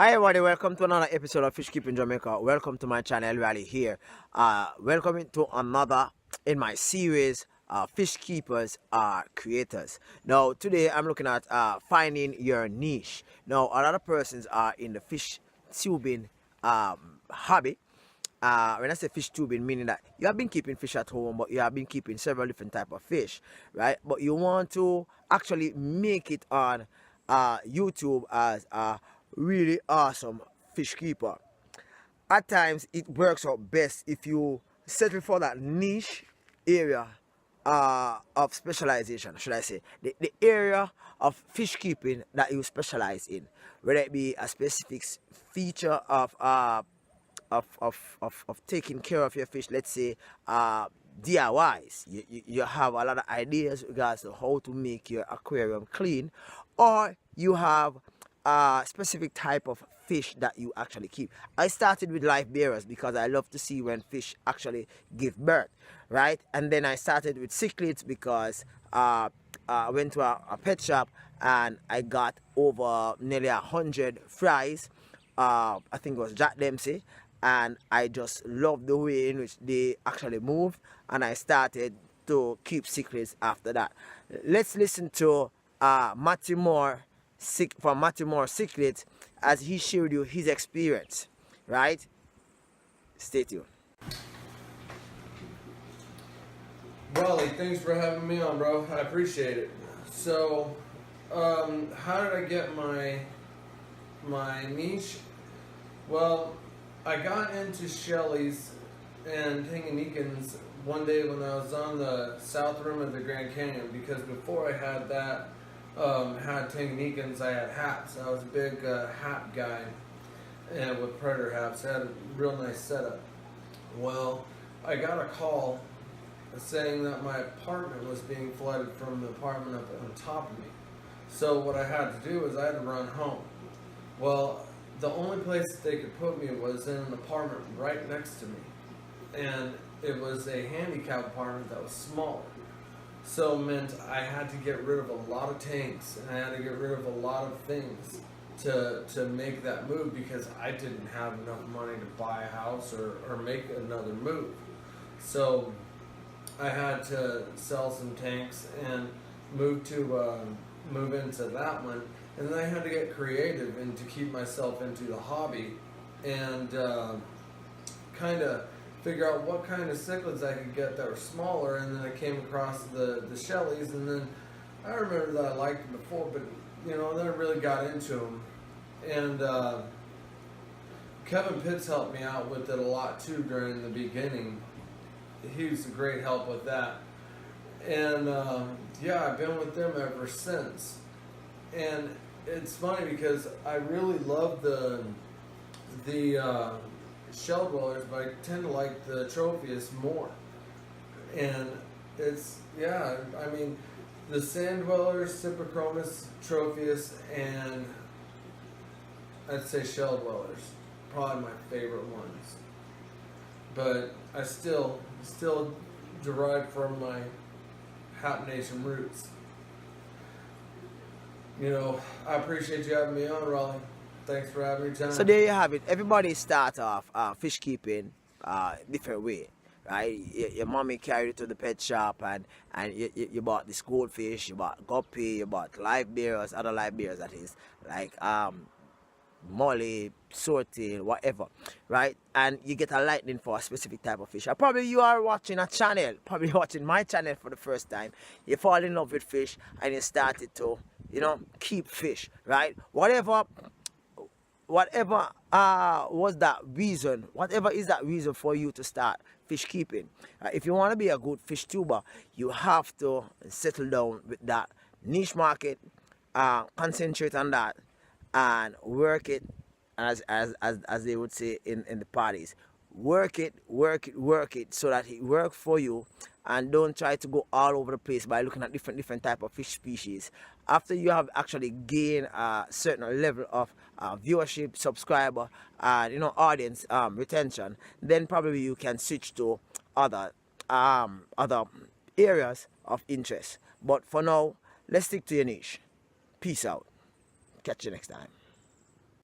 Hi everybody, welcome to another episode of Fishkeeping Jamaica. Welcome to my channel, Rally here. Welcome to another in my series, Fishkeepers are creators. Now today I'm looking at finding your niche. Now a lot of persons are in the fish tubing hobby. When I say fish tubing, meaning that you have been keeping fish at home, but you have been keeping several different type of fish, right? But you want to actually make it on YouTube as a really awesome fish keeper. At times it works out best if you settle for that niche area of specialization, should I say, the area of fish keeping that you specialize in, whether it be a specific feature of taking care of your fish. Let's say DIYs. You have a lot of ideas regards to how to make your aquarium clean, or you have a specific type of fish that you actually keep. I started with livebearers because I love to see when fish actually give birth, right? And then I started with cichlids because I went to a pet shop and I got over nearly 100 fries. I think it was Jack Dempsey, and I just loved the way in which they actually moved, and I started to keep cichlids after that. Let's listen to Matthew Moore from Matthew Moore Cichlids as he showed you his experience, right? Stay tuned. Raleigh, thanks for having me on, bro. I appreciate it. So, how did I get my niche? Well, I got into Shelleys and Tanganikans one day when I was on the south rim of the Grand Canyon, because before I had that, had Tanganikans, I had hats. I was a big hat guy, and with predator hats. I had a real nice setup. Well, I got a call saying that my apartment was being flooded from the apartment up on top of me. So what I had to do was I had to run home. Well, the only place that they could put me was in an apartment right next to me, and it was a handicap apartment that was smaller. So it meant I had to get rid of a lot of tanks, and I had to get rid of a lot of things to make that move, because I didn't have enough money to buy a house or make another move. So I had to sell some tanks and move into that one. And then I had to get creative and to keep myself into the hobby and kind of figure out what kind of cichlids I could get that were smaller. And then I came across the Shelleys, and then I remember that I liked them before, but then I really got into them. And Kevin Pitts helped me out with it a lot too during the beginning. He was a great help with that. And I've been with them ever since. And it's funny because I really love the shell dwellers, but I tend to like the trophius more. And it's, the sand dwellers, Cyprichromis, trophius, and I'd say shell dwellers, probably my favorite ones. But I still derive from my Hap Nation roots. I appreciate you having me on, Raleigh. Thanks for having me, John. So there you have it. Everybody starts off fish keeping different way, right? Your mommy carried you to the pet shop, and you bought this goldfish, you bought guppy, you bought livebearers, other livebearers, that is, like molly, swordtail, whatever, right? And you get a lightning for a specific type of fish. Or probably you are watching a channel, probably watching my channel for the first time. You fall in love with fish and you started to, keep fish, right? Whatever was that reason, whatever is that reason for you to start fish keeping. If you want to be a good fish tuber, you have to settle down with that niche market, concentrate on that, and work it, as they would say in the parties. Work it so that it works for you, and don't try to go all over the place by looking at different type of fish species. After you have actually gained a certain level of viewership, subscriber, and audience retention, then probably you can switch to other areas of interest. But for now, let's stick to your niche. Peace out. Catch you next time.